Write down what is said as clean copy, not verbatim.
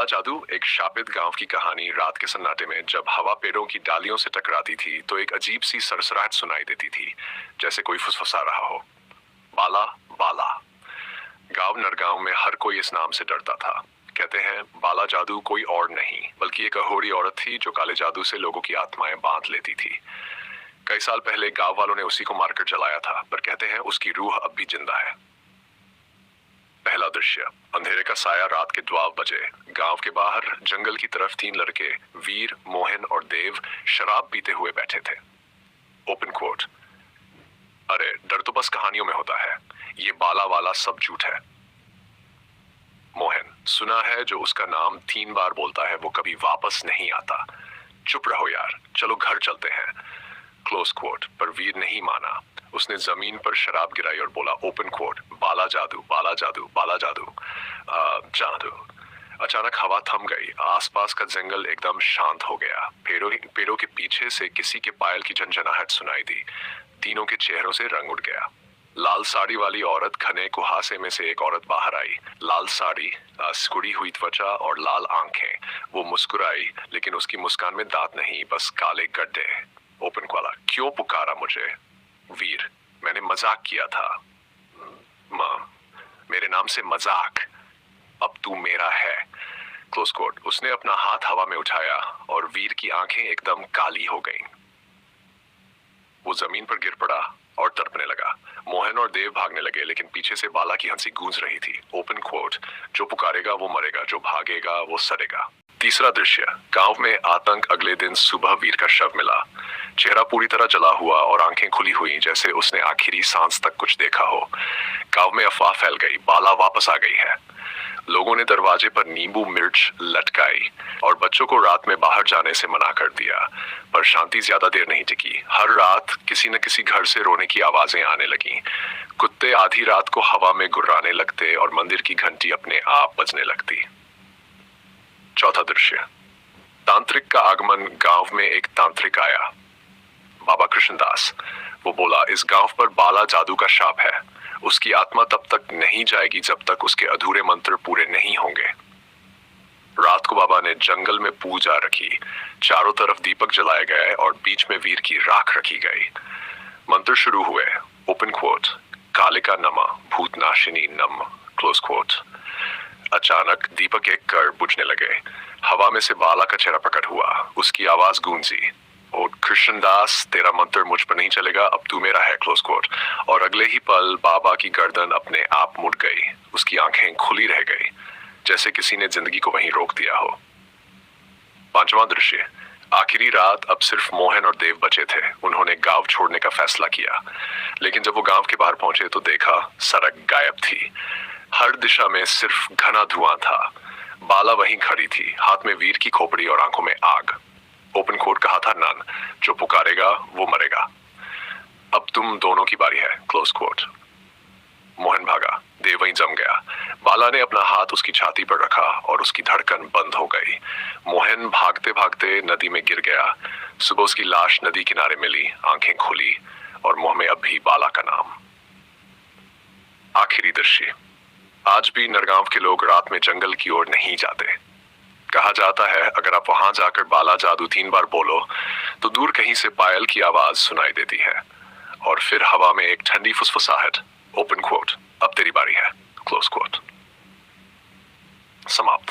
जादू एक शापित गांव की कहानी। रात के सन्नाटे में जब हवा पेड़ों की डालियों से टकराती थी तो एक अजीब सी सरसराहट सुनाई देती थी, जैसे कोई फुसफुसा रहा हो। बाला बाला। गांव नरगांव में हर कोई इस नाम से डरता था। कहते हैं बाला जादू कोई और नहीं बल्कि एक अहोरी औरत थी जो काले जादू से लोगों की आत्माएं बांध लेती थी। कई साल पहले गांव वालों ने उसी को मारकर जलाया था, पर कहते हैं उसकी रूह अब भी जिंदा है। पहला दृश्य। अंधेरे का साया, रात के 12 बजे। गांव के बाहर जंगल की तरफ 3 लड़के वीर, मोहन और देव शराब पीते हुए बैठे थे। Open quote. अरे डर तो बस कहानियों में होता है, ये बाला वाला सब झूठ है। मोहन, सुना है जो उसका नाम 3 बार बोलता है वो कभी वापस नहीं आता। चुप रहो यार, चलो घर चलते हैं। Close quote. पर वीर नहीं माना। उसने जमीन पर शराब गिराई और बोला ओपन कोट, बाला जादू बाला जादू बाला जादू जादू। अचानक हवा थम गई। आसपास का जंगल एकदम शांत हो गया। पेड़ों के पीछे से किसी के पायल की झनझनाहट सुनाई दी। तीनों के चेहरों से रंग उड़ गया। लाल साड़ी वाली औरत, घने कुहासे में से एक औरत बाहर आई। लाल साड़ी, सिकुड़ी हुई त्वचा और लाल आंखें। वो मुस्कुराई, लेकिन उसकी मुस्कान में दांत नहीं, बस काले गड्ढे। ओपन वाला, क्यों पुकारा मुझे? वीर, मैंने मजाक किया था। मां, मेरे नाम से मजाक, अब तू मेरा है। Close quote. उसने अपना हाथ हवा में उठाया और वीर की आंखें एकदम काली हो गईं। वो जमीन पर गिर पड़ा और तड़पने लगा। मोहन और देव भागने लगे, लेकिन पीछे से बाला की हंसी गूंज रही थी। Open quote. जो पुकारेगा वो मरेगा, जो भागेगा वो सड़ेगा। तीसरा दृश्य। गांव में आतंक। अगले दिन सुबह वीर का शव मिला। चेहरा पूरी तरह जला हुआ और आंखें खुली हुई, जैसे उसने आखिरी सांस तक कुछ देखा हो। गांव में अफवाह फैल गई, बाला वापस आ गई है। लोगों ने दरवाजे पर नींबू मिर्च लटकाई और बच्चों को रात में बाहर जाने से मना कर दिया। पर शांति ज्यादा देर नहीं टिकी। हर रात किसी न किसी घर से रोने की आवाजें आने लगीं। कुत्ते आधी रात को हवा में गुर्राने लगते और मंदिर की घंटी अपने आप बजने लगती। चौथा दृश्य। तांत्रिक का आगमन। गांव में एक तांत्रिक आया, बाबा कृष्णदास। वो बोला इस गांव पर बाला जादू का शाप है। उसकी आत्मा तब तक नहीं जाएगी जब तक उसके अधूरे मंत्र पूरे नहीं होंगे। रात को बाबा ने जंगल में पूजा रखी। चारों तरफ दीपक जलाए गए और बीच में वीर की राख रखी गई। मंत्र शुरू हुए। Open coat. कालिका नमा भूतनाशिनी नम। Close coat. अचानक दीपक एक कर बुझने लगे। हवा में से बाला का चेहरा प्रकट हुआ। उसकी आवाज गूंजी, ओ कृष्णदास, तेरा मंत्र मुझ पर नहीं चलेगा, अब तू मेरा है। Close quote. और अगले ही पल बाबा की गर्दन अपने आप मुड़ गई। उसकी आंखें खुली रह गई, जैसे किसी ने जिंदगी को वहीं रोक दिया हो। पांचवा दृश्य। आखिरी रात। अब सिर्फ मोहन और देव बचे थे। उन्होंने गांव छोड़ने का फैसला किया, लेकिन जब वो गांव के बाहर पहुंचे तो देखा सड़क गायब थी। हर दिशा में सिर्फ घना धुआं था। बाला वहीं खड़ी थी, हाथ में वीर की खोपड़ी और आंखों में आग। Open quote. कहा था नन, जो पुकारेगा वो मरेगा, अब तुम दोनों की बारी है। Close coat. मोहन भागा। देव वहीं जम गया। बाला ने अपना हाथ उसकी छाती पर रखा और उसकी धड़कन बंद हो गई। मोहन भागते भागते नदी में गिर गया। सुबह उसकी लाश नदी किनारे मिली, आंखें खुली और मुंह में अब भी बाला का नाम। आखिरी दृश्य। आज भी नरगांव के लोग रात में जंगल की ओर नहीं जाते। कहा जाता है अगर आप वहां जाकर बाला जादू 3 बार बोलो तो दूर कहीं से पायल की आवाज सुनाई देती है और फिर हवा में एक ठंडी फुसफुसाहट। Open coat. अब तेरी बारी है। Close quote. समाप्त।